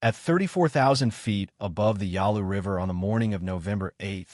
At 34,000 feet above the Yalu River on the morning of November 8,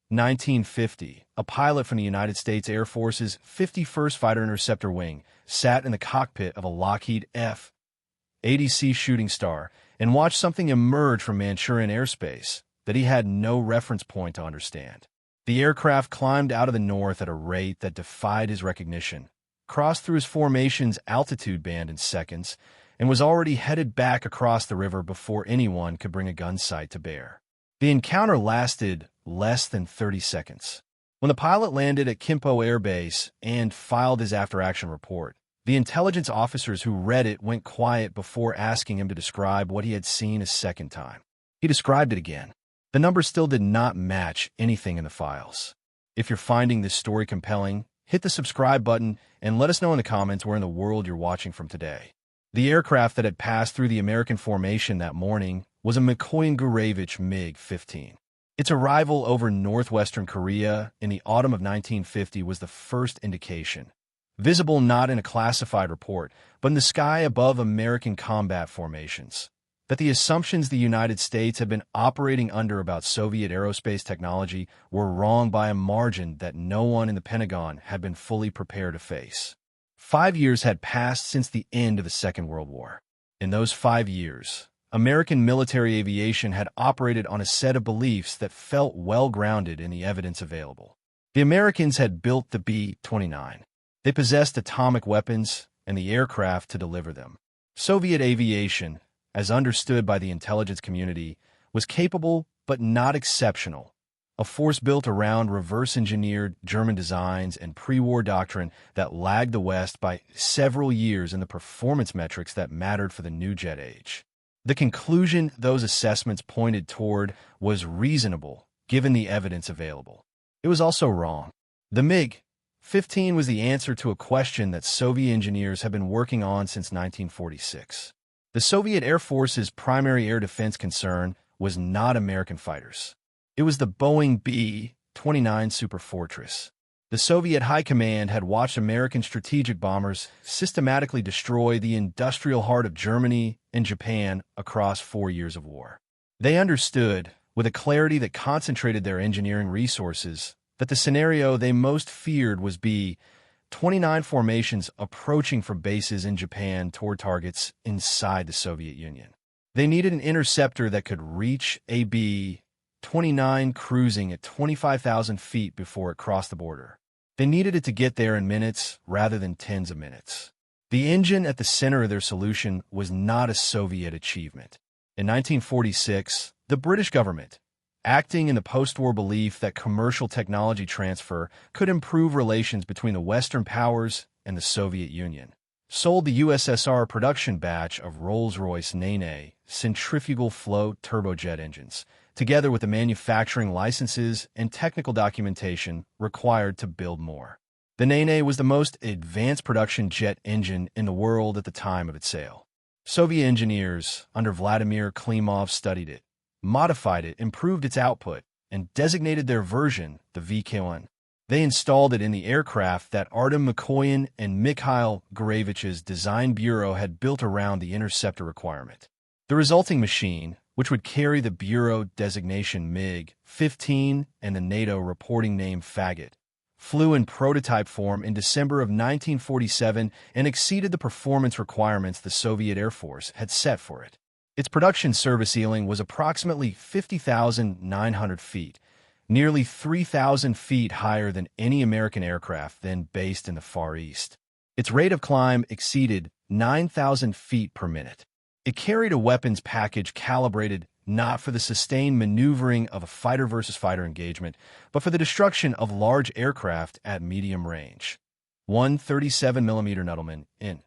1950, a pilot from the United States Air Force's 51st Fighter-Interceptor Wing sat in the cockpit of a Lockheed F-80C Shooting Star and watched something emerge from Manchurian airspace that he had no reference point to understand. The aircraft climbed out of the north at a rate that defied his recognition, crossed through his formation's altitude band in seconds, and was already headed back across the river before anyone could bring a gunsight to bear. The encounter lasted less than 30 seconds. When the pilot landed at Kimpo Air Base and filed his after-action report, the intelligence officers who read it went quiet before asking him to describe what he had seen a second time. He described it again. The numbers still did not match anything in the files. If you're finding this story compelling, hit the subscribe button and let us know in the comments where in the world you're watching from today. The aircraft that had passed through the American formation that morning was a Mikoyan-Gurevich MiG-15. Its arrival over northwestern Korea in the autumn of 1950 was the first indication, visible not in a classified report, but in the sky above American combat formations, that the assumptions the United States had been operating under about Soviet aerospace technology were wrong by a margin that no one in the Pentagon had been fully prepared to face. 5 years had passed since the end of the Second World War. In those 5 years, American military aviation had operated on a set of beliefs that felt well-grounded in the evidence available. The Americans had built the B-29. They possessed atomic weapons and the aircraft to deliver them. Soviet aviation, as understood by the intelligence community, was capable but not exceptional, a force built around reverse-engineered German designs and pre-war doctrine that lagged the West by several years in the performance metrics that mattered for the new jet age. The conclusion those assessments pointed toward was reasonable, given the evidence available. It was also wrong. The MiG-15 was the answer to a question that Soviet engineers had been working on since 1946. The Soviet Air Force's primary air defense concern was not American fighters. It was the Boeing B-29 Super Fortress. The Soviet High Command had watched American strategic bombers systematically destroy the industrial heart of Germany and Japan across 4 years of war. They understood, with a clarity that concentrated their engineering resources, that the scenario they most feared was B-29 formations approaching from bases in Japan toward targets inside the Soviet Union. They needed an interceptor that could reach a B-29 cruising at 25,000 feet before it crossed the border. They needed it to get there in minutes rather than tens of minutes. The engine at the center of their solution was not a Soviet achievement. In 1946, the British government, acting in the post-war belief that commercial technology transfer could improve relations between the Western powers and the Soviet Union, sold the USSR production batch of Rolls-Royce Nene centrifugal flow turbojet engines, together with the manufacturing licenses and technical documentation required to build more. The Nene was the most advanced production jet engine in the world at the time of its sale. Soviet engineers under Vladimir Klimov studied it, modified it, improved its output, and designated their version the VK-1. They installed it in the aircraft that Artem Mikoyan and Mikhail Gurevich's design bureau had built around the interceptor requirement. The resulting machine, which would carry the bureau designation MiG-15 and the NATO reporting name Faggot, flew in prototype form in December of 1947 and exceeded the performance requirements the Soviet Air Force had set for it. Its production service ceiling was approximately 50,900 feet, nearly 3,000 feet higher than any American aircraft then based in the Far East. Its rate of climb exceeded 9,000 feet per minute. It carried a weapons package calibrated not for the sustained maneuvering of a fighter-versus-fighter engagement, but for the destruction of large aircraft at medium range. One 37mm Nudelman in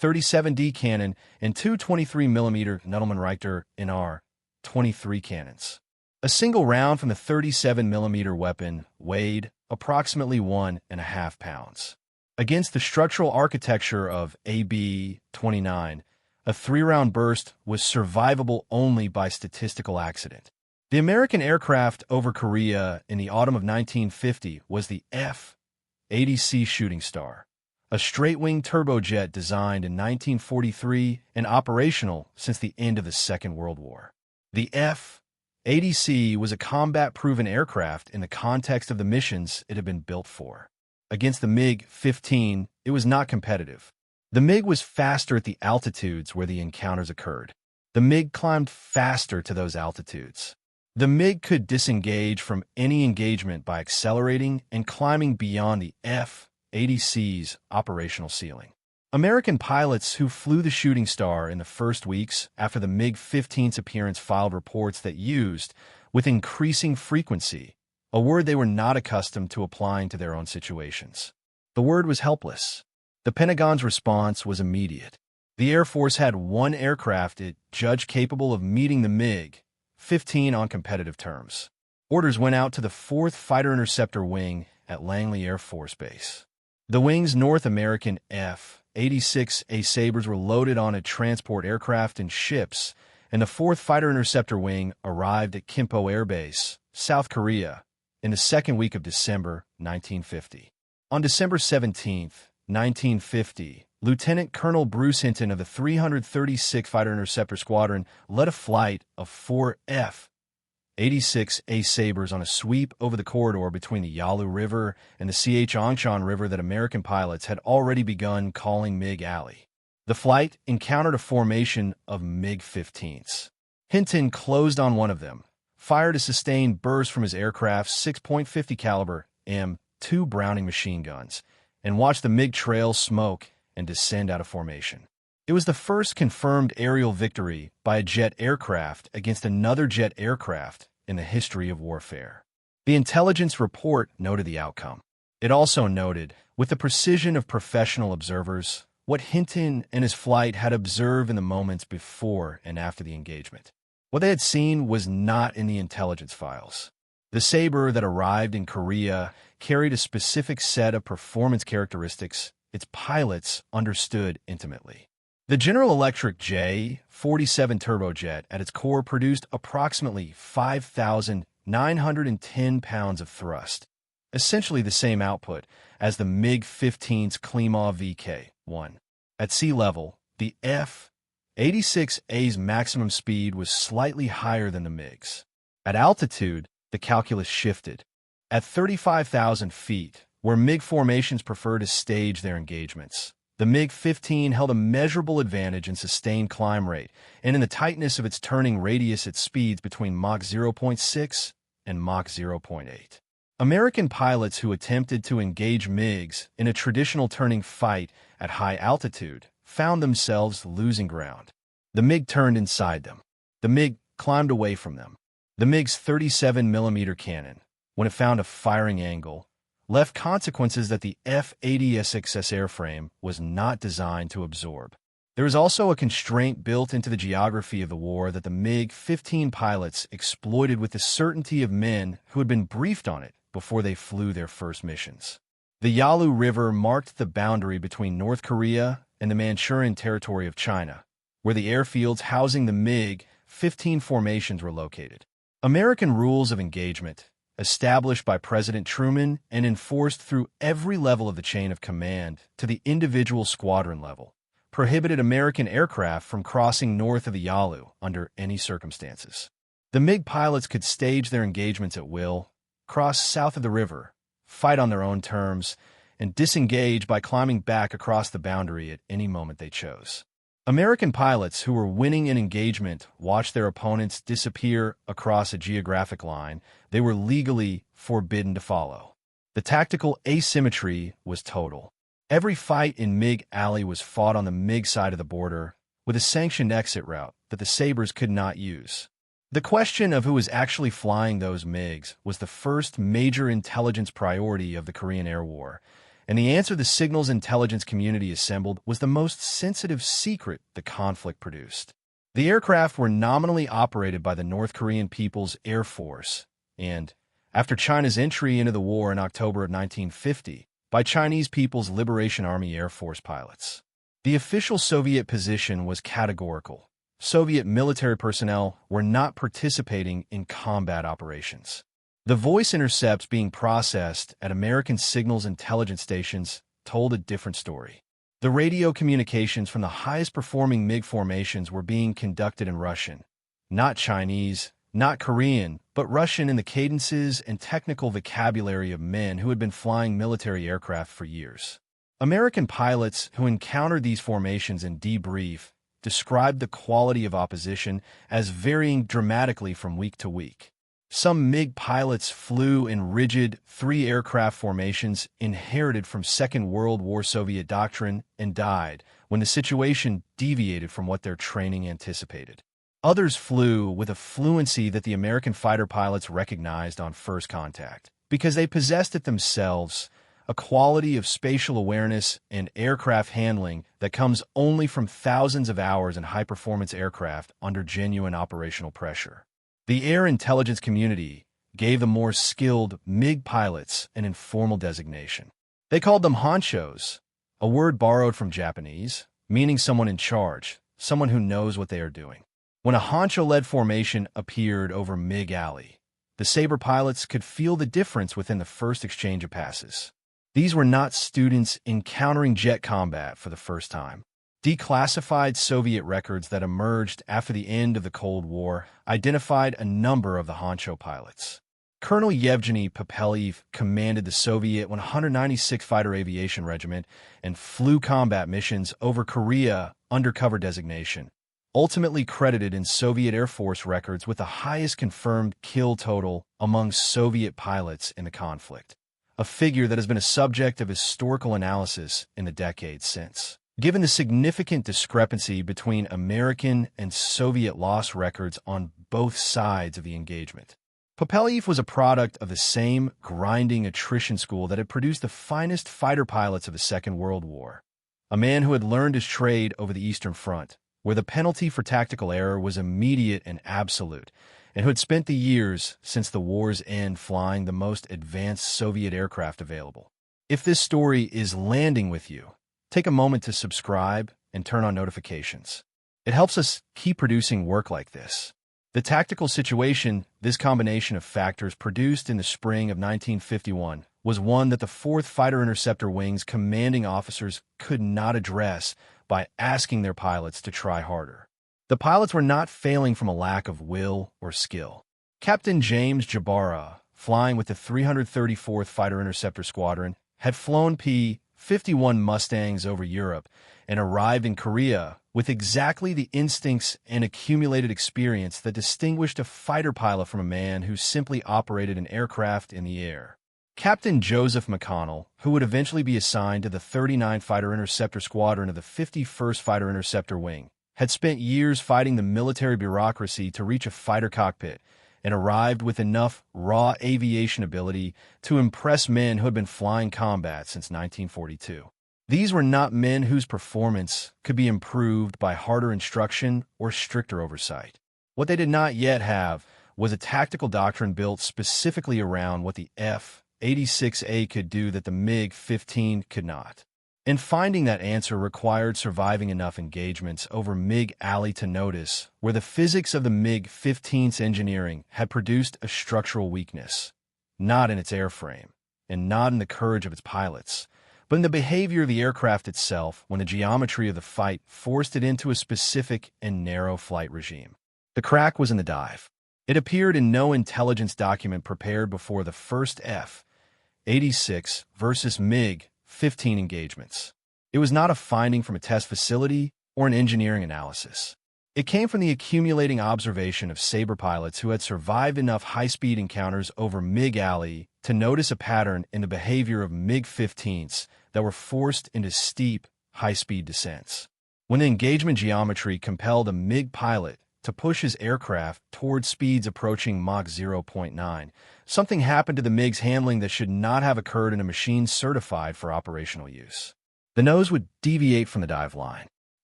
37D cannon and two 23mm Nudelman Richter in R-23 cannons. A single round from the 37mm weapon weighed approximately 1.5 pounds. Against the structural architecture of AB-29, a 3-round burst was survivable only by statistical accident. The American aircraft over Korea in the autumn of 1950 was the F-80C Shooting Star, a straight-wing turbojet designed in 1943 and operational since the end of the Second World War. The F-80C was a combat-proven aircraft in the context of the missions it had been built for. Against the MiG-15, it was not competitive. The MiG was faster at the altitudes where the encounters occurred. The MiG climbed faster to those altitudes. The MiG could disengage from any engagement by accelerating and climbing beyond the F-80C's operational ceiling. American pilots who flew the Shooting Star in the first weeks after the MiG-15's appearance filed reports that used, with increasing frequency, a word they were not accustomed to applying to their own situations. The word was helpless. The Pentagon's response was immediate. The Air Force had one aircraft it judged capable of meeting the MiG-15 on competitive terms. Orders went out to the 4th Fighter-Interceptor Wing at Langley Air Force Base. The wing's North American F-86A Sabres were loaded on a transport aircraft and ships, and the 4th Fighter-Interceptor Wing arrived at Kimpo Air Base, South Korea, in the second week of December 1950. On December 17, 1950, Lieutenant Colonel Bruce Hinton of the 336th Fighter-Interceptor Squadron led a flight of 4 F-86A Sabres on a sweep over the corridor between the Yalu River and the Ch-Ongshan River that American pilots had already begun calling MiG Alley. The flight encountered a formation of MiG-15s. Hinton closed on one of them, fired a sustained burst from his aircraft's 6.50 caliber M2 Browning machine guns, and watched the MiG trail smoke and descend out of formation. It was the first confirmed aerial victory by a jet aircraft against another jet aircraft in the history of warfare. The intelligence report noted the outcome. It also noted, with the precision of professional observers, what Hinton and his flight had observed in the moments before and after the engagement. What they had seen was not in the intelligence files. The Sabre that arrived in Korea carried a specific set of performance characteristics its pilots understood intimately. The General Electric J-47 turbojet at its core produced approximately 5,910 pounds of thrust, essentially the same output as the MiG-15's Klima VK-1. At sea level, the F-86A's maximum speed was slightly higher than the MiG's. At altitude, the calculus shifted. At 35,000 feet, where MiG formations prefer to stage their engagements, the MiG-15 held a measurable advantage in sustained climb rate and in the tightness of its turning radius at speeds between Mach 0.6 and Mach 0.8. American pilots who attempted to engage MiGs in a traditional turning fight at high altitude found themselves losing ground. The MiG turned inside them. The MiG climbed away from them. The MiG's 37mm cannon, when it found a firing angle, left consequences that the F-80C airframe was not designed to absorb. There is also a constraint built into the geography of the war that the MiG-15 pilots exploited with the certainty of men who had been briefed on it before they flew their first missions. The Yalu River marked the boundary between North Korea and the Manchurian territory of China, where the airfields housing the MiG-15 formations were located. American rules of engagement, established by President Truman and enforced through every level of the chain of command to the individual squadron level, prohibited American aircraft from crossing north of the Yalu under any circumstances. The MiG pilots could stage their engagements at will, cross south of the river, fight on their own terms, and disengage by climbing back across the boundary at any moment they chose. American pilots who were winning an engagement watched their opponents disappear across a geographic line they were legally forbidden to follow. The tactical asymmetry was total. Every fight in MiG Alley was fought on the MiG side of the border, with a sanctioned exit route that the Sabres could not use. The question of who was actually flying those MiGs was the first major intelligence priority of the Korean Air War, and the answer the signals intelligence community assembled was the most sensitive secret the conflict produced. The aircraft were nominally operated by the North Korean People's Air Force and, after China's entry into the war in October of 1950, by Chinese People's Liberation Army Air Force pilots. The official Soviet position was categorical. Soviet military personnel were not participating in combat operations. The voice intercepts being processed at American signals intelligence stations told a different story. The radio communications from the highest-performing MiG formations were being conducted in Russian. Not Chinese, not Korean, but Russian in the cadences and technical vocabulary of men who had been flying military aircraft for years. American pilots who encountered these formations in debrief described the quality of opposition as varying dramatically from week to week. Some MiG pilots flew in rigid three-aircraft formations inherited from Second World War Soviet doctrine and died when the situation deviated from what their training anticipated. Others flew with a fluency that the American fighter pilots recognized on first contact, because they possessed it themselves, a quality of spatial awareness and aircraft handling that comes only from thousands of hours in high-performance aircraft under genuine operational pressure. The air intelligence community gave the more skilled MiG pilots an informal designation. They called them honchos, a word borrowed from Japanese, meaning someone in charge, someone who knows what they are doing. When a honcho-led formation appeared over MiG Alley, the Sabre pilots could feel the difference within the first exchange of passes. These were not students encountering jet combat for the first time. Declassified Soviet records that emerged after the end of the Cold War identified a number of the honcho pilots. Colonel Yevgeny Popelyev commanded the Soviet 196th Fighter Aviation Regiment and flew combat missions over Korea under cover designation, ultimately credited in Soviet Air Force records with the highest confirmed kill total among Soviet pilots in the conflict, a figure that has been a subject of historical analysis in the decades since. Given the significant discrepancy between American and Soviet loss records on both sides of the engagement, Popelyev was a product of the same grinding attrition school that had produced the finest fighter pilots of the Second World War, a man who had learned his trade over the Eastern Front, where the penalty for tactical error was immediate and absolute, and who had spent the years since the war's end flying the most advanced Soviet aircraft available. If this story is landing with you, take a moment to subscribe and turn on notifications. It helps us keep producing work like this. The tactical situation this combination of factors produced in the spring of 1951 was one that the 4th Fighter-Interceptor Wing's commanding officers could not address by asking their pilots to try harder. The pilots were not failing from a lack of will or skill. Captain James Jabara, flying with the 334th Fighter-Interceptor Squadron, had flown P-51 Mustangs over Europe and arrived in Korea with exactly the instincts and accumulated experience that distinguished a fighter pilot from a man who simply operated an aircraft in the air. Captain Joseph McConnell, who would eventually be assigned to the 39th Fighter-Interceptor Squadron of the 51st Fighter-Interceptor Wing, had spent years fighting the military bureaucracy to reach a fighter cockpit and arrived with enough raw aviation ability to impress men who had been flying combat since 1942. These were not men whose performance could be improved by harder instruction or stricter oversight. What they did not yet have was a tactical doctrine built specifically around what the F-86A could do that the MiG-15 could not. And finding that answer required surviving enough engagements over MiG Alley to notice where the physics of the MiG-15's engineering had produced a structural weakness, not in its airframe, and not in the courage of its pilots, but in the behavior of the aircraft itself when the geometry of the fight forced it into a specific and narrow flight regime. The crack was in the dive. It appeared in no intelligence document prepared before the first F-86 versus MiG-15 engagements. It was not a finding from a test facility or an engineering analysis. It came from the accumulating observation of Sabre pilots who had survived enough high-speed encounters over MiG Alley to notice a pattern in the behavior of MiG-15s that were forced into steep, high-speed descents. When the engagement geometry compelled a MiG pilot to push his aircraft toward speeds approaching Mach 0.9, something happened to the MiG's handling that should not have occurred in a machine certified for operational use. The nose would deviate from the dive line.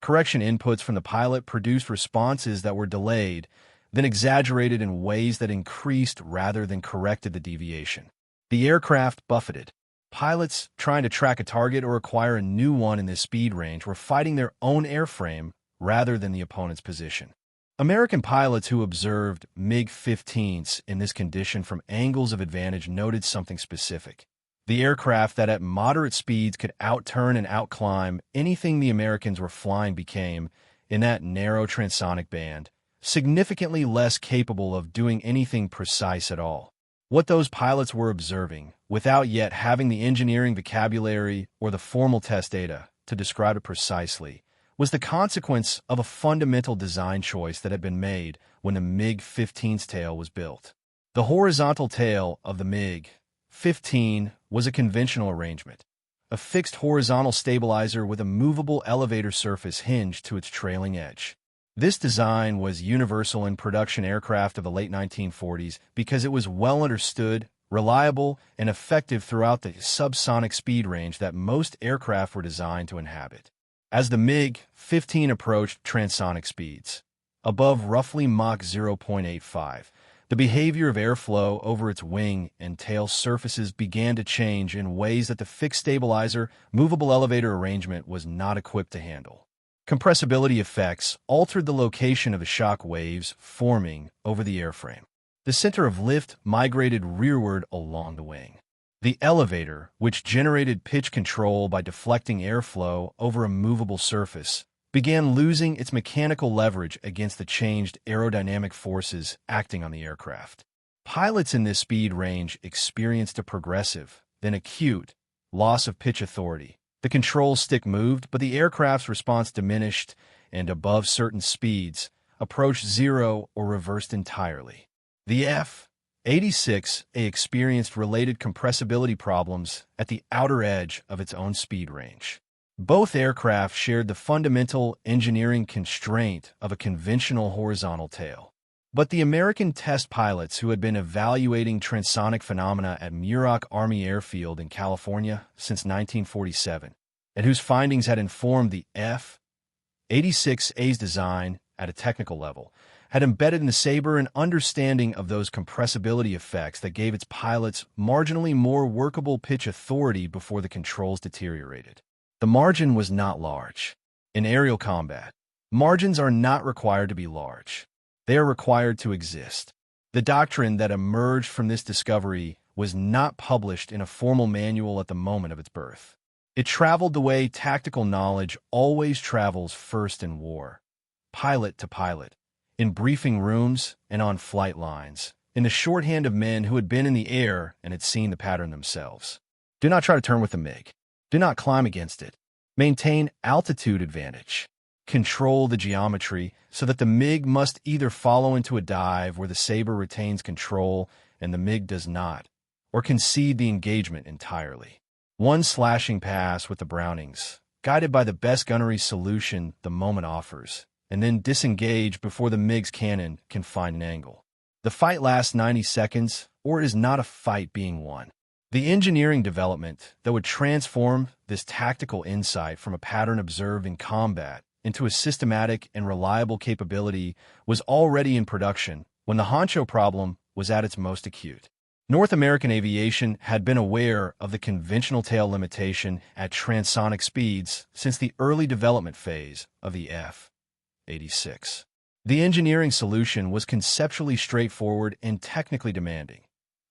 Correction inputs from the pilot produced responses that were delayed, then exaggerated in ways that increased rather than corrected the deviation. The aircraft buffeted. Pilots trying to track a target or acquire a new one in this speed range were fighting their own airframe rather than the opponent's position. American pilots who observed MiG-15s in this condition from angles of advantage noted something specific. The aircraft that at moderate speeds could outturn and outclimb anything the Americans were flying became, in that narrow transonic band, significantly less capable of doing anything precise at all. What those pilots were observing, without yet having the engineering vocabulary or the formal test data to describe it precisely, was the consequence of a fundamental design choice that had been made when the MiG-15's tail was built. The horizontal tail of the MiG-15 was a conventional arrangement, a fixed horizontal stabilizer with a movable elevator surface hinged to its trailing edge. This design was universal in production aircraft of the late 1940s because it was well understood, reliable, and effective throughout the subsonic speed range that most aircraft were designed to inhabit. As the MiG-15 approached transonic speeds, above roughly Mach 0.85, the behavior of airflow over its wing and tail surfaces began to change in ways that the fixed stabilizer, movable elevator arrangement was not equipped to handle. Compressibility effects altered the location of the shock waves forming over the airframe. The center of lift migrated rearward along the wing. The elevator, which generated pitch control by deflecting airflow over a movable surface, began losing its mechanical leverage against the changed aerodynamic forces acting on the aircraft. Pilots in this speed range experienced a progressive, then acute, loss of pitch authority. The control stick moved, but the aircraft's response diminished and, above certain speeds, approached zero or reversed entirely. The F-86A experienced related compressibility problems at the outer edge of its own speed range. Both aircraft shared the fundamental engineering constraint of a conventional horizontal tail. But the American test pilots who had been evaluating transonic phenomena at Muroc Army Airfield in California since 1947, and whose findings had informed the F-86A's design at a technical level, had embedded in the Sabre an understanding of those compressibility effects that gave its pilots marginally more workable pitch authority before the controls deteriorated. The margin was not large. In aerial combat, margins are not required to be large. They are required to exist. The doctrine that emerged from this discovery was not published in a formal manual at the moment of its birth. It traveled the way tactical knowledge always travels first in war, pilot to pilot, in briefing rooms and on flight lines, in the shorthand of men who had been in the air and had seen the pattern themselves. Do not try to turn with the MiG. Do not climb against it. Maintain altitude advantage. Control the geometry so that the MiG must either follow into a dive where the Sabre retains control and the MiG does not, or concede the engagement entirely. One slashing pass with the Brownings, guided by the best gunnery solution the moment offers, and then disengage before the MiG's cannon can find an angle. The fight lasts 90 seconds, or it is not a fight being won. The engineering development that would transform this tactical insight from a pattern observed in combat into a systematic and reliable capability was already in production when the honcho problem was at its most acute. North American aviation had been aware of the conventional tail limitation at transonic speeds since the early development phase of the F-86. The engineering solution was conceptually straightforward and technically demanding.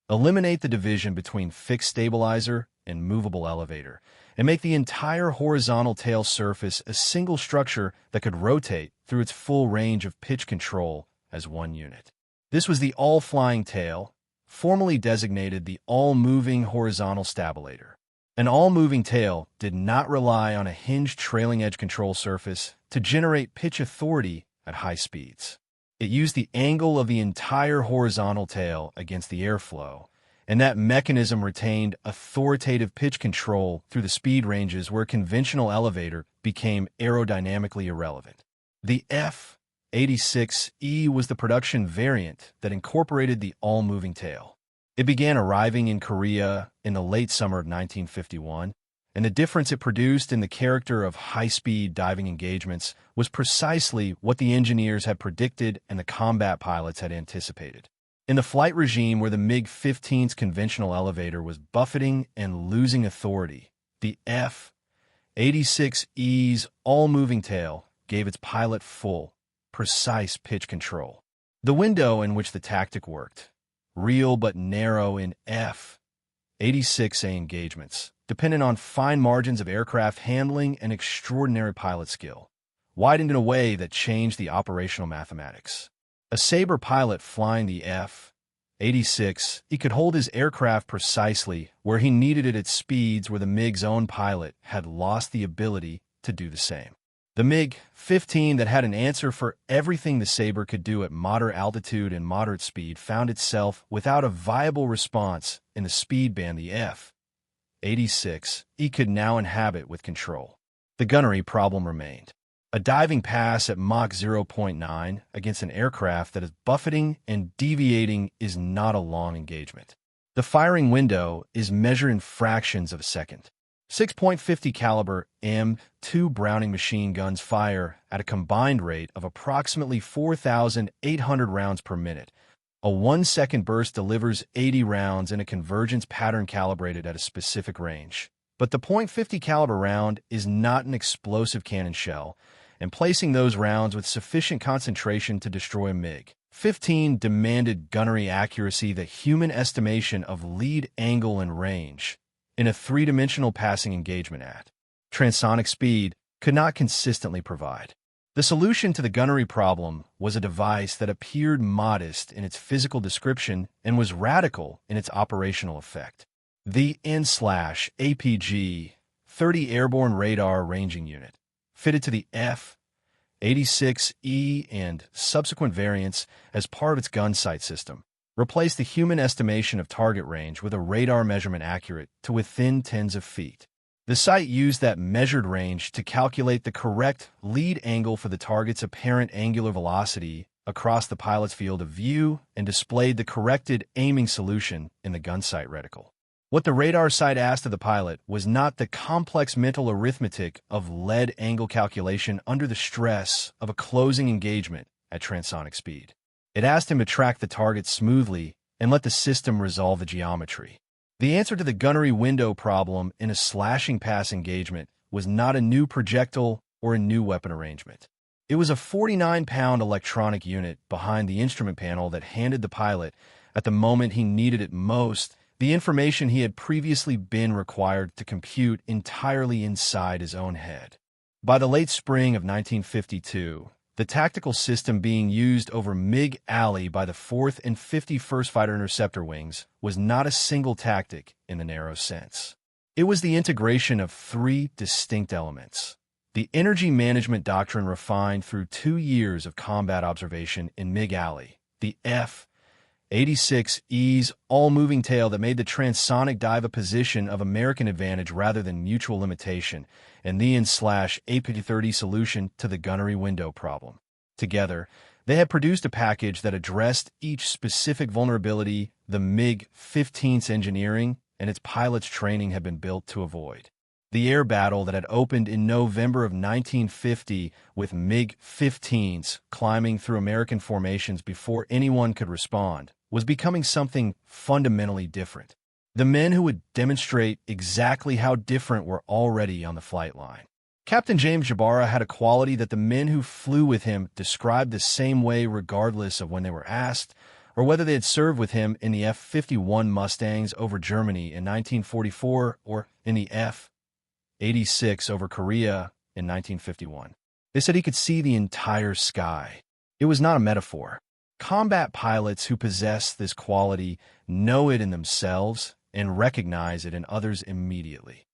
Eliminate the division between fixed stabilizer and movable elevator, and make the entire horizontal tail surface a single structure that could rotate through its full range of pitch control as one unit. This was the all-flying tail, formally designated the all-moving horizontal stabilator. An all-moving tail did not rely on a hinged trailing edge control surface to generate pitch authority at high speeds. It used the angle of the entire horizontal tail against the airflow, and that mechanism retained authoritative pitch control through the speed ranges where a conventional elevator became aerodynamically irrelevant. The F-86E was the production variant that incorporated the all-moving tail. It began arriving in Korea in the late summer of 1951, and the difference it produced in the character of high-speed diving engagements was precisely what the engineers had predicted and the combat pilots had anticipated. In the flight regime where the MiG-15's conventional elevator was buffeting and losing authority, the F-86E's all-moving tail gave its pilot full, precise pitch control. The window in which the tactic worked, real but narrow in F F-86A engagements, dependent on fine margins of aircraft handling and extraordinary pilot skill, widened in a way that changed the operational mathematics. A Sabre pilot flying the F-86, he could hold his aircraft precisely where he needed it at speeds where the MiG's own pilot had lost the ability to do the same. The MiG-15 that had an answer for everything the Sabre could do at moderate altitude and moderate speed found itself without a viable response in the speed band the F-86 could now inhabit with control. The gunnery problem remained. A diving pass at Mach 0.9 against an aircraft that is buffeting and deviating is not a long engagement. The firing window is measured in fractions of a second. 6.50 caliber M2 Browning machine guns fire at a combined rate of approximately 4,800 rounds per minute. A 1-second burst delivers 80 rounds in a convergence pattern calibrated at a specific range. But the .50 caliber round is not an explosive cannon shell, and placing those rounds with sufficient concentration to destroy a MiG-15 demanded gunnery accuracy the human estimation of lead angle and range in a three-dimensional passing engagement at transonic speed could not consistently provide. The solution to the gunnery problem was a device that appeared modest in its physical description and was radical in its operational effect. The N/APG-30 Airborne Radar Ranging Unit, fitted to the F-86E and subsequent variants as part of its gunsight system, replaced the human estimation of target range with a radar measurement accurate to within tens of feet. The sight used that measured range to calculate the correct lead angle for the target's apparent angular velocity across the pilot's field of view and displayed the corrected aiming solution in the gunsight reticle. What the radar sight asked of the pilot was not the complex mental arithmetic of lead angle calculation under the stress of a closing engagement at transonic speed. It asked him to track the target smoothly and let the system resolve the geometry. The answer to the gunnery window problem in a slashing pass engagement was not a new projectile or a new weapon arrangement. It was a 49-pound electronic unit behind the instrument panel that handed the pilot, at the moment he needed it most, the information he had previously been required to compute entirely inside his own head. By the late spring of 1952, the tactical system being used over MiG Alley by the 4th and 51st Fighter-Interceptor Wings was not a single tactic in the narrow sense. It was the integration of three distinct elements. The energy management doctrine refined through 2 years of combat observation in MiG Alley, the F-86E's all-moving tail that made the transonic dive a position of American advantage rather than mutual limitation, and the N/APG-30 solution to the gunnery window problem. Together, they had produced a package that addressed each specific vulnerability the MiG-15's engineering and its pilots' training had been built to avoid. The air battle that had opened in November of 1950 with MiG-15s climbing through American formations before anyone could respond was becoming something fundamentally different. The men who would demonstrate exactly how different were already on the flight line. Captain James Jabara had a quality that the men who flew with him described the same way regardless of when they were asked, or whether they had served with him in the F-51 Mustangs over Germany in 1944 or in the F-86 over Korea in 1951. They said he could see the entire sky. It was not a metaphor. Combat pilots who possess this quality know it in themselves and recognize it in others immediately.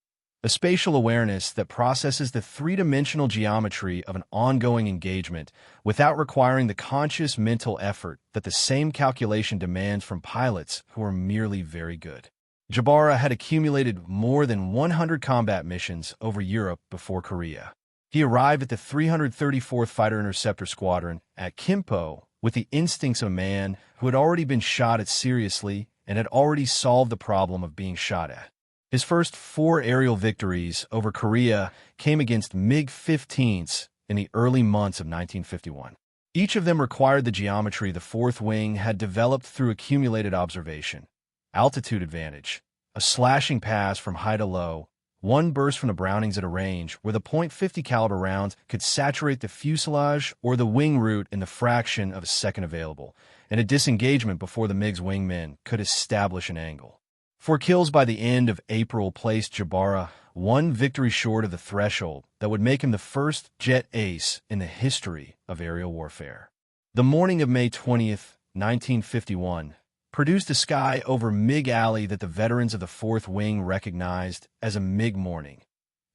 A spatial awareness that processes the three-dimensional geometry of an ongoing engagement without requiring the conscious mental effort that the same calculation demands from pilots who are merely very good. Jabara had accumulated more than 100 combat missions over Europe before Korea. He arrived at the 334th Fighter-Interceptor Squadron at Kimpo with the instincts of a man who had already been shot at seriously and had already solved the problem of being shot at. His first 4 aerial victories over Korea came against MiG-15s in the early months of 1951. Each of them required the geometry the 4th Wing had developed through accumulated observation. Altitude advantage, a slashing pass from high to low, one burst from the Brownings at a range where the .50 caliber rounds could saturate the fuselage or the wing root in the fraction of a second available, and a disengagement before the MiG's wingmen could establish an angle. 4 kills by the end of April placed Jabara one victory short of the threshold that would make him the first jet ace in the history of aerial warfare. The morning of May 20th, 1951, produced a sky over MiG Alley that the veterans of the 4th Wing recognized as a MiG morning,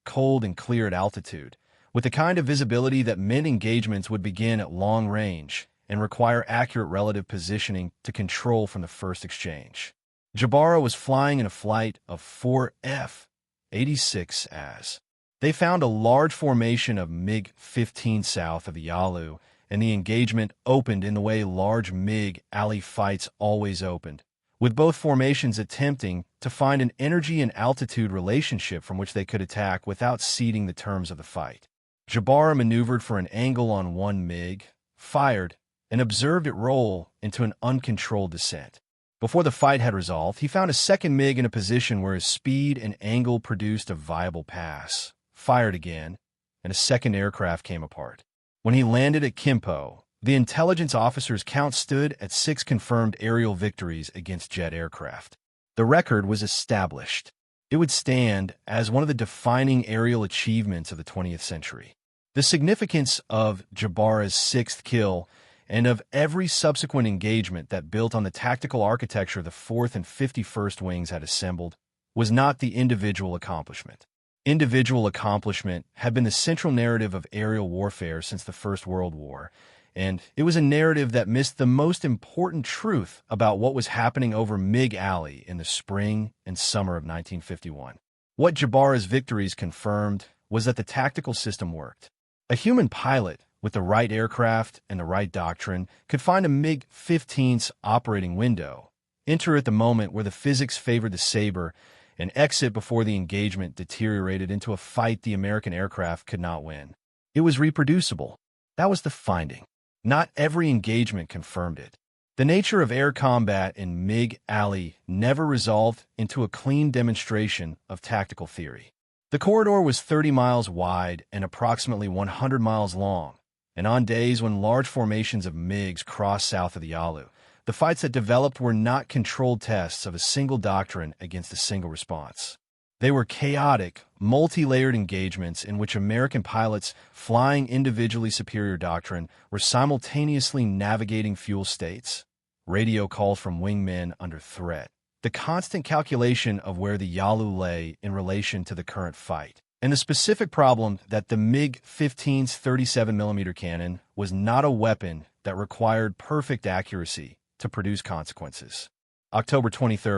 cold and clear at altitude, with the kind of visibility that meant engagements would begin at long range and require accurate relative positioning to control from the first exchange. Jabara was flying in a flight of 4 F-86 as they found a large formation of MiG-15 south of the Yalu, and the engagement opened in the way large MiG alley fights always opened, with both formations attempting to find an energy and altitude relationship from which they could attack without ceding the terms of the fight. Jabara maneuvered for an angle on one MiG, fired, and observed it roll into an uncontrolled descent. Before the fight had resolved, he found a second MiG in a position where his speed and angle produced a viable pass, fired again, and a second aircraft came apart. When he landed at Kimpo, the intelligence officer's count stood at 6 confirmed aerial victories against jet aircraft. The record was established. It would stand as one of the defining aerial achievements of the 20th century. The significance of Jabara's 6th kill and of every subsequent engagement that built on the tactical architecture the 4th and 51st Wings had assembled was not the individual accomplishment. Individual accomplishment had been the central narrative of aerial warfare since the First World War, and it was a narrative that missed the most important truth about what was happening over MiG Alley in the spring and summer of 1951. What Jabara's victories confirmed was that the tactical system worked. A human pilot with the right aircraft and the right doctrine could find a MiG-15's operating window, enter at the moment where the physics favored the Sabre, and exit before the engagement deteriorated into a fight the American aircraft could not win. It was reproducible. That was the finding. Not every engagement confirmed it. The nature of air combat in MiG Alley never resolved into a clean demonstration of tactical theory. The corridor was 30 miles wide and approximately 100 miles long, and on days when large formations of MiGs crossed south of the Yalu, the fights that developed were not controlled tests of a single doctrine against a single response. They were chaotic, multi-layered engagements in which American pilots flying individually superior doctrine were simultaneously navigating fuel states, radio calls from wingmen under threat, the constant calculation of where the Yalu lay in relation to the current fight, and the specific problem that the MiG-15's 37mm cannon was not a weapon that required perfect accuracy to produce consequences. October 23,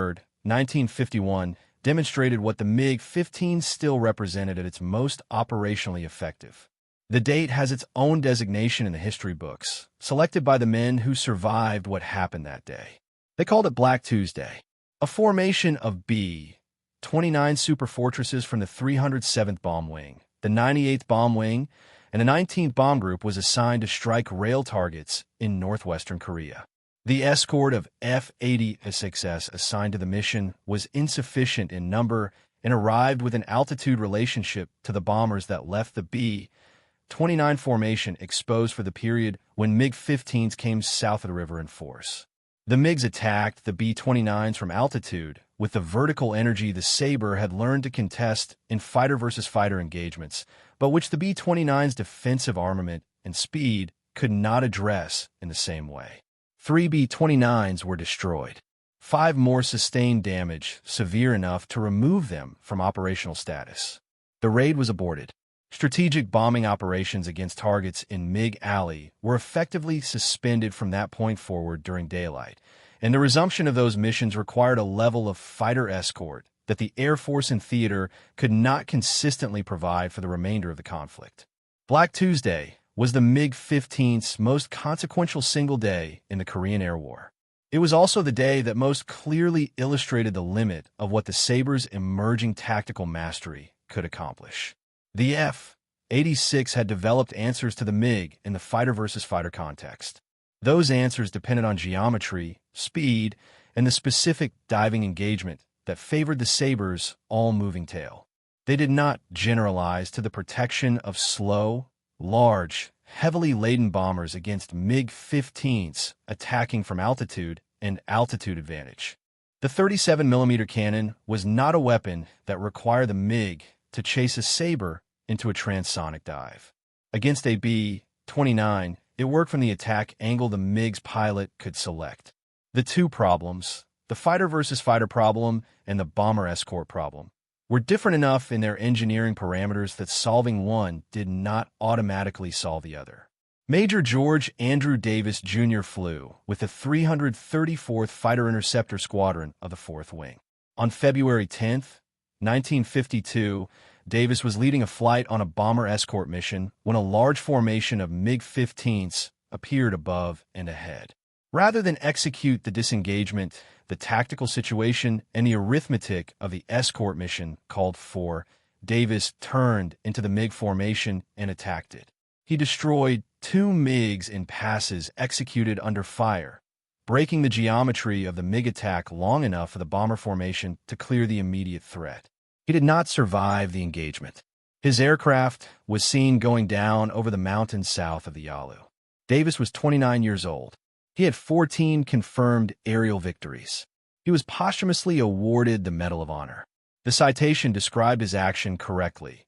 1951, demonstrated what the MiG-15 still represented at its most operationally effective. The date has its own designation in the history books, selected by the men who survived what happened that day. They called it Black Tuesday. A formation of B-29 superfortresses from the 307th Bomb Wing, the 98th Bomb Wing, and the 19th Bomb Group was assigned to strike rail targets in northwestern Korea. The escort of F-80C assigned to the mission was insufficient in number and arrived with an altitude relationship to the bombers that left the B-29 formation exposed for the period when MiG-15s came south of the river in force. The MiGs attacked the B-29s from altitude with the vertical energy the Sabre had learned to contest in fighter-versus-fighter engagements, but which the B-29's defensive armament and speed could not address in the same way. 3 B-29s were destroyed. 5 more sustained damage severe enough to remove them from operational status. The raid was aborted. Strategic bombing operations against targets in MiG Alley were effectively suspended from that point forward during daylight, and the resumption of those missions required a level of fighter escort that the Air Force and theater could not consistently provide for the remainder of the conflict. Black Tuesday was the MiG-15's most consequential single day in the Korean Air War. It was also the day that most clearly illustrated the limit of what the Sabre's emerging tactical mastery could accomplish. The F-86 had developed answers to the MiG in the fighter-versus-fighter context. Those answers depended on geometry, speed, and the specific diving engagement that favored the Sabre's all-moving tail. They did not generalize to the protection of slow, large, heavily laden bombers against MiG-15s attacking from altitude and altitude advantage. The 37mm cannon was not a weapon that required the MiG to chase a Sabre into a transonic dive. Against a B-29, it worked from the attack angle the MiG's pilot could select. The two problems, the fighter versus fighter problem and the bomber escort problem, were different enough in their engineering parameters that solving one did not automatically solve the other. Major George Andrew Davis Jr. flew with the 334th Fighter-Interceptor Squadron of the 4th Wing. On February 10, 1952, Davis was leading a flight on a bomber escort mission when a large formation of MiG-15s appeared above and ahead. Rather than execute the disengagement, the tactical situation and the arithmetic of the escort mission called for, Davis turned into the MiG formation and attacked it. He destroyed 2 MiGs in passes executed under fire, breaking the geometry of the MiG attack long enough for the bomber formation to clear the immediate threat. He did not survive the engagement. His aircraft was seen going down over the mountains south of the Yalu. Davis was 29 years old. He had 14 confirmed aerial victories. He was posthumously awarded the Medal of Honor. The citation described his action correctly.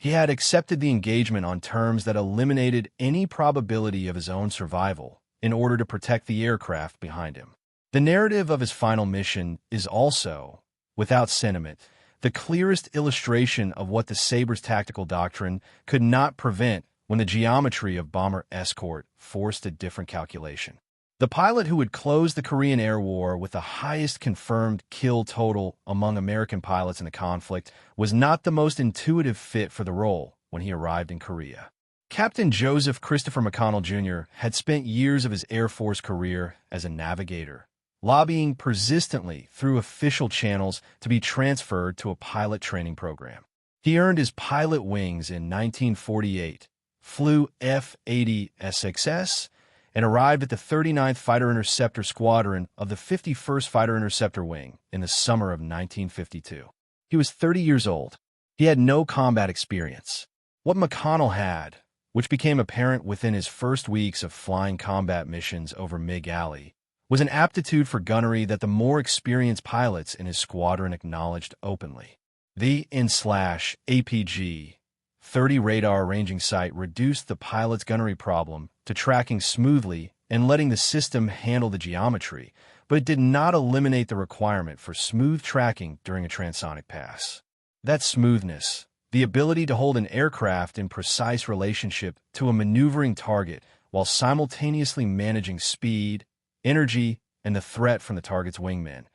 He had accepted the engagement on terms that eliminated any probability of his own survival in order to protect the aircraft behind him. The narrative of his final mission is also, without sentiment, the clearest illustration of what the Sabre's tactical doctrine could not prevent when the geometry of bomber escort forced a different calculation. The pilot who would close the Korean Air War with the highest confirmed kill total among American pilots in the conflict was not the most intuitive fit for the role when he arrived in Korea. Captain Joseph Christopher McConnell Jr. had spent years of his Air Force career as a navigator, lobbying persistently through official channels to be transferred to a pilot training program. He earned his pilot wings in 1948, flew F-80C and arrived at the 39th Fighter-Interceptor Squadron of the 51st Fighter-Interceptor Wing in the summer of 1952. He was 30 years old. He had no combat experience. What McConnell had, which became apparent within his first weeks of flying combat missions over MiG Alley, was an aptitude for gunnery that the more experienced pilots in his squadron acknowledged openly. The APG 30 radar ranging sight reduced the pilot's gunnery problem to tracking smoothly and letting the system handle the geometry, but it did not eliminate the requirement for smooth tracking during a transonic pass. That smoothness, the ability to hold an aircraft in precise relationship to a maneuvering target while simultaneously managing speed, energy, and the threat from the target's wingman,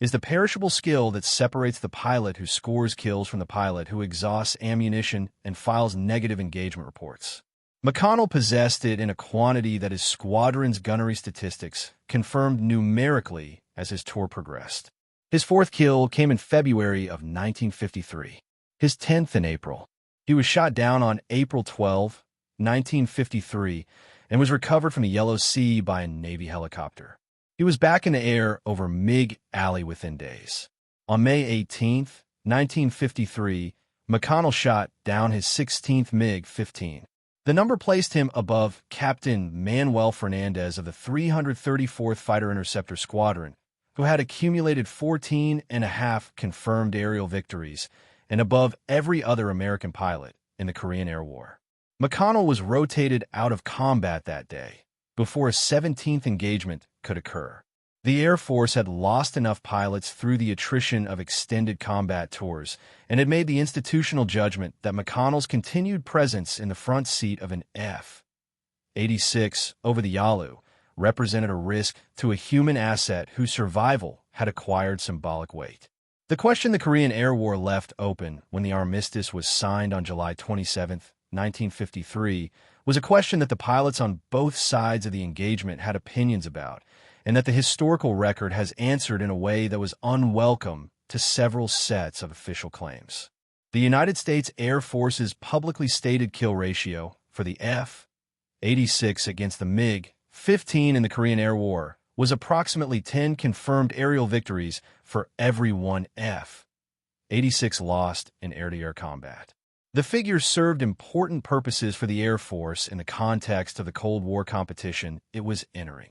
is the perishable skill that separates the pilot who scores kills from the pilot who exhausts ammunition and files negative engagement reports. McConnell possessed it in a quantity that his squadron's gunnery statistics confirmed numerically as his tour progressed. His 4th kill came in February of 1953, his 10th in April. He was shot down on April 12, 1953, and was recovered from the Yellow Sea by a Navy helicopter. He was back in the air over MiG Alley within days. On May 18, 1953, McConnell shot down his 16th MiG-15. The number placed him above Captain Manuel Fernandez of the 334th Fighter-Interceptor Squadron, who had accumulated 14.5 confirmed aerial victories, and above every other American pilot in the Korean Air War. McConnell was rotated out of combat that day, before a 17th engagement could occur. The Air Force had lost enough pilots through the attrition of extended combat tours and had made the institutional judgment that McConnell's continued presence in the front seat of an F-86 over the Yalu represented a risk to a human asset whose survival had acquired symbolic weight. The question the Korean Air War left open when the armistice was signed on July 27, 1953, was a question that the pilots on both sides of the engagement had opinions about, and that the historical record has answered in a way that was unwelcome to several sets of official claims. The United States Air Force's publicly stated kill ratio for the F-86 against the MiG-15 in the Korean Air War was approximately 10 confirmed aerial victories for every one F-86 lost in air-to-air combat. The figure served important purposes for the Air Force in the context of the Cold War competition it was entering.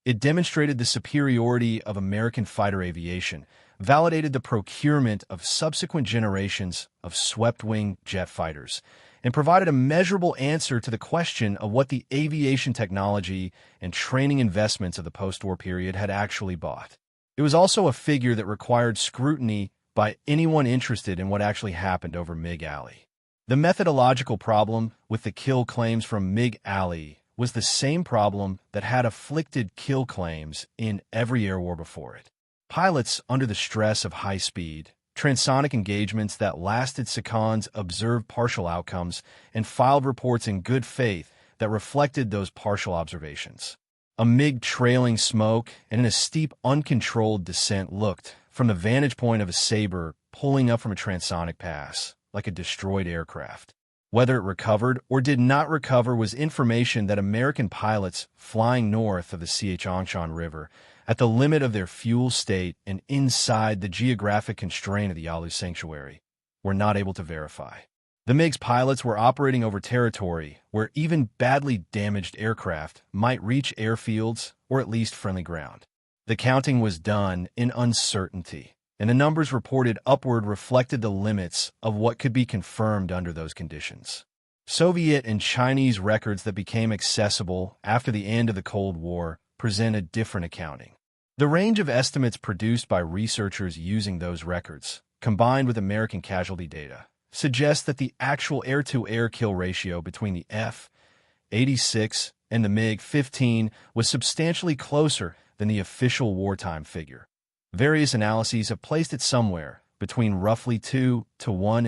It demonstrated the superiority of American fighter aviation, validated the procurement of subsequent generations of swept-wing jet fighters, and provided a measurable answer to the question of what the aviation technology and training investments of the post-war period had actually bought. It was also a figure that required scrutiny by anyone interested in what actually happened over MiG Alley. The methodological problem with the kill claims from MiG Alley was the same problem that had afflicted kill claims in every air war before it. Pilots, under the stress of high speed, transonic engagements that lasted seconds, observed partial outcomes and filed reports in good faith that reflected those partial observations. A MiG trailing smoke and in a steep, uncontrolled descent looked, from the vantage point of a Sabre pulling up from a transonic pass, like a destroyed aircraft. Whether it recovered or did not recover was information that American pilots flying north of the Yalu River, at the limit of their fuel state and inside the geographic constraint of the Yalu Sanctuary, were not able to verify. The MiG's pilots were operating over territory where even badly damaged aircraft might reach airfields or at least friendly ground. The counting was done in uncertainty, and the numbers reported upward reflected the limits of what could be confirmed under those conditions. Soviet and Chinese records that became accessible after the end of the Cold War present a different accounting. The range of estimates produced by researchers using those records, combined with American casualty data, suggests that the actual air-to-air kill ratio between the F-86 and the MiG-15 was substantially closer than the official wartime figure. Various analyses have placed it somewhere between roughly 2-1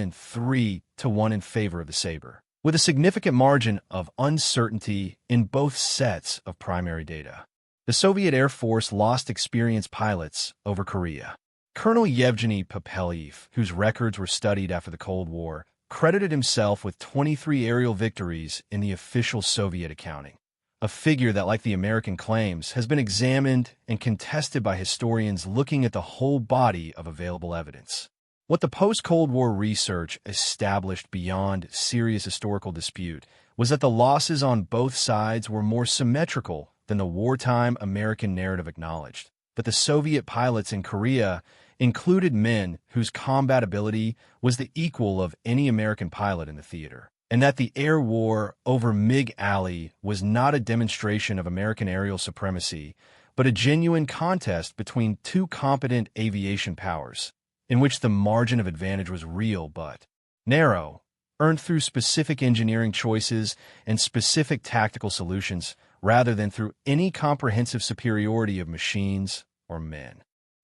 and 3-1 in favor of the Sabre, with a significant margin of uncertainty in both sets of primary data. The Soviet Air Force lost experienced pilots over Korea. Colonel Yevgeny Popeliev, whose records were studied after the Cold War, credited himself with 23 aerial victories in the official Soviet accounting, a figure that, like the American claims, has been examined and contested by historians looking at the whole body of available evidence. What the post-Cold War research established beyond serious historical dispute was that the losses on both sides were more symmetrical than the wartime American narrative acknowledged, that the Soviet pilots in Korea included men whose combat ability was the equal of any American pilot in the theater, and that the air war over MiG Alley was not a demonstration of American aerial supremacy, but a genuine contest between two competent aviation powers, in which the margin of advantage was real but narrow, earned through specific engineering choices and specific tactical solutions, rather than through any comprehensive superiority of machines or men.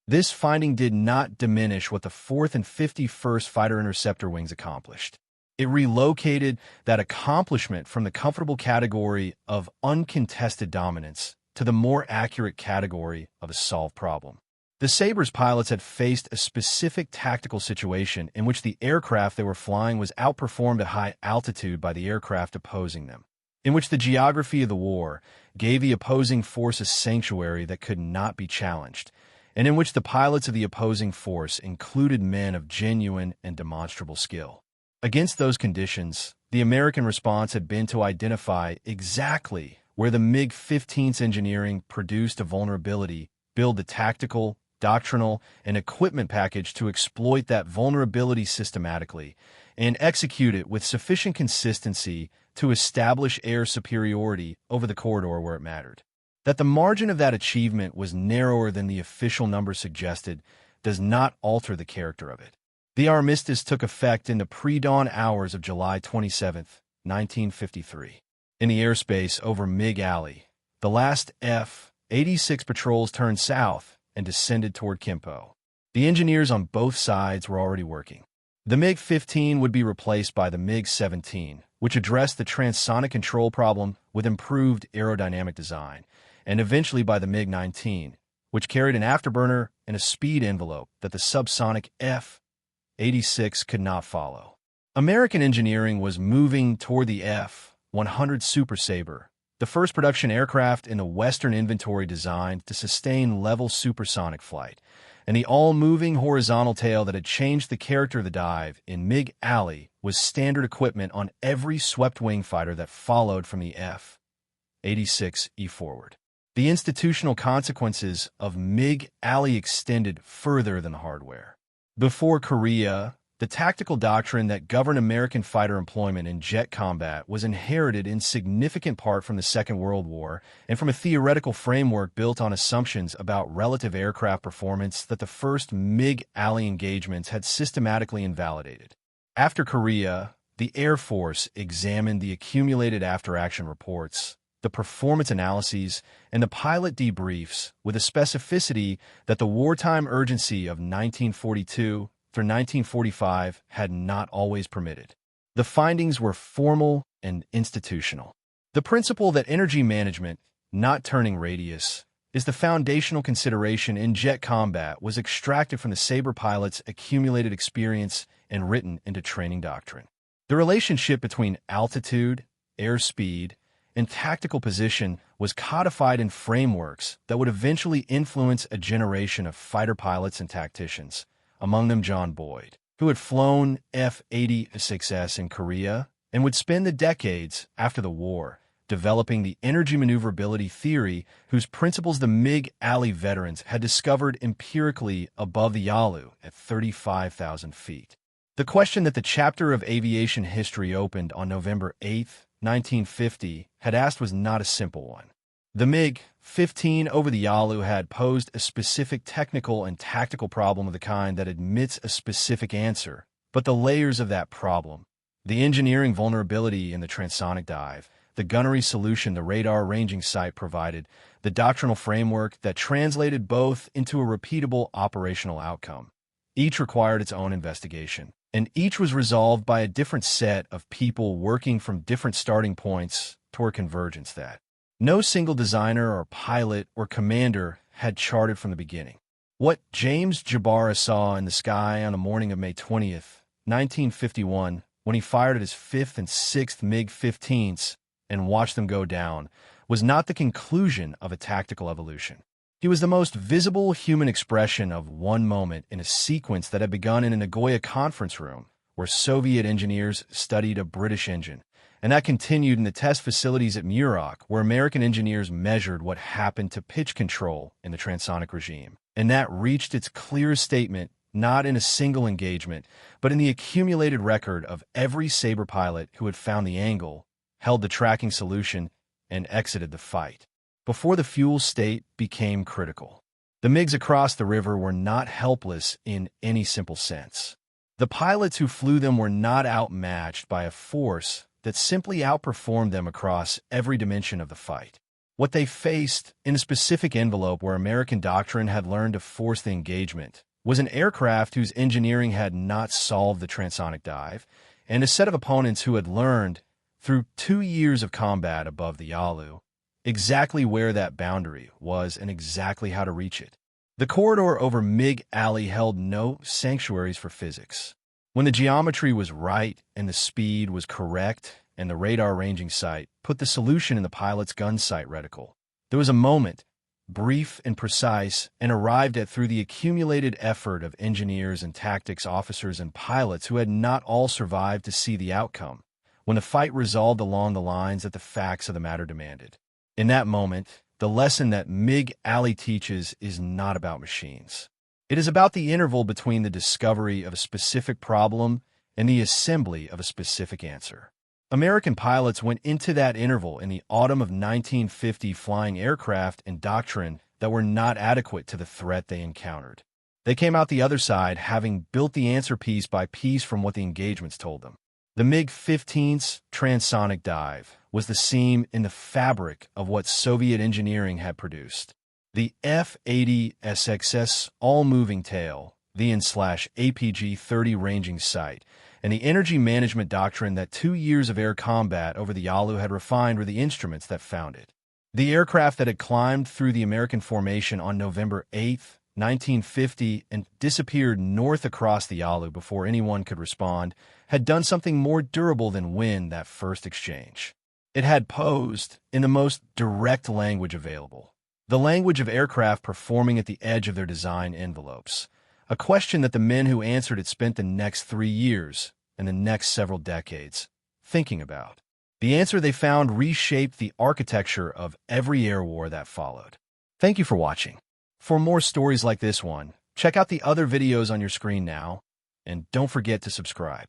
This finding did not diminish what the 4th and 51st Fighter-Interceptor Wings accomplished. It relocated that accomplishment from the comfortable category of uncontested dominance to the more accurate category of a solved problem. The Sabre's pilots had faced a specific tactical situation in which the aircraft they were flying was outperformed at high altitude by the aircraft opposing them, in which the geography of the war gave the opposing force a sanctuary that could not be challenged, and in which the pilots of the opposing force included men of genuine and demonstrable skill. Against those conditions, the American response had been to identify exactly where the MiG-15's engineering produced a vulnerability, build the tactical, doctrinal, and equipment package to exploit that vulnerability systematically, and execute it with sufficient consistency to establish air superiority over the corridor where it mattered. That the margin of that achievement was narrower than the official number suggested does not alter the character of it. The armistice took effect in the pre-dawn hours of July 27, 1953. In the airspace over MiG Alley, the last F-86 patrols turned south and descended toward Kimpo. The engineers on both sides were already working. The MiG-15 would be replaced by the MiG-17, which addressed the transonic control problem with improved aerodynamic design, and eventually by the MiG-19, which carried an afterburner and a speed envelope that the subsonic F-86 could not follow. American engineering was moving toward the F-100 Super Sabre, the first production aircraft in the Western inventory designed to sustain level supersonic flight, and the all-moving horizontal tail that had changed the character of the dive in MiG Alley was standard equipment on every swept-wing fighter that followed from the F-86E forward. The institutional consequences of MiG alley extended further than the hardware. Before Korea, the tactical doctrine that governed American fighter employment in jet combat was inherited in significant part from the Second World War and from a theoretical framework built on assumptions about relative aircraft performance that the first MiG alley engagements had systematically invalidated. After Korea, the Air Force examined the accumulated after-action reports, the performance analyses, and the pilot debriefs with a specificity that the wartime urgency of 1942 through 1945 had not always permitted. The findings were formal and institutional. The principle that energy management, not turning radius, is the foundational consideration in jet combat was extracted from the Sabre pilots' accumulated experience and written into training doctrine. The relationship between altitude, airspeed, and tactical position was codified in frameworks that would eventually influence a generation of fighter pilots and tacticians, among them John Boyd, who had flown F-80C in Korea and would spend the decades after the war developing the energy maneuverability theory whose principles the MiG alley veterans had discovered empirically above the Yalu at 35,000 feet. The question that the chapter of aviation history opened on November 8, 1950, had asked was not a simple one. The MiG-15 over the Yalu had posed a specific technical and tactical problem of the kind that admits a specific answer, but the layers of that problem, the engineering vulnerability in the transonic dive, the gunnery solution the radar ranging site provided, the doctrinal framework that translated both into a repeatable operational outcome. Each required its own investigation, and each was resolved by a different set of people working from different starting points toward convergence that no single designer or pilot or commander had charted from the beginning. What James Jabara saw in the sky on the morning of May 20th, 1951, when he fired at his 5th and 6th MiG-15s and watched them go down, was not the conclusion of a tactical evolution. He was the most visible human expression of one moment in a sequence that had begun in a Nagoya conference room where Soviet engineers studied a British engine, and that continued in the test facilities at Muroc, where American engineers measured what happened to pitch control in the transonic regime. And that reached its clearest statement not in a single engagement, but in the accumulated record of every Sabre pilot who had found the angle, held the tracking solution, and exited the fight. Before the fuel state became critical, the MiGs across the river were not helpless in any simple sense. The pilots who flew them were not outmatched by a force that simply outperformed them across every dimension of the fight. What they faced, in a specific envelope where American doctrine had learned to force the engagement, was an aircraft whose engineering had not solved the transonic dive, and a set of opponents who had learned, through 2 years of combat above the Yalu, exactly where that boundary was and exactly how to reach it. The corridor over MiG alley held no sanctuaries for physics. When the geometry was right and the speed was correct and the radar ranging sight put the solution in the pilot's gunsight reticle, there was a moment, brief and precise, and arrived at through the accumulated effort of engineers and tactics officers and pilots who had not all survived to see the outcome, when the fight resolved along the lines that the facts of the matter demanded. In that moment, the lesson that MiG alley teaches is not about machines. It is about the interval between the discovery of a specific problem and the assembly of a specific answer. American pilots went into that interval in the autumn of 1950 flying aircraft and doctrine that were not adequate to the threat they encountered. They came out the other side having built the answer piece by piece from what the engagements told them. The MiG-15's transonic dive was the seam in the fabric of what Soviet engineering had produced. The F-80C all-moving tail, the APG-30 ranging sight, and the energy management doctrine that 2 years of air combat over the Yalu had refined were the instruments that found it. The aircraft that had climbed through the American formation on November 8, 1950, and disappeared north across the Yalu before anyone could respond, had done something more durable than win that first exchange. It had posed, in the most direct language available, the language of aircraft performing at the edge of their design envelopes, a question that the men who answered it spent the next 3 years and the next several decades thinking about. The answer they found reshaped the architecture of every air war that followed. Thank you for watching. For more stories like this one, check out the other videos on your screen now, and don't forget to subscribe.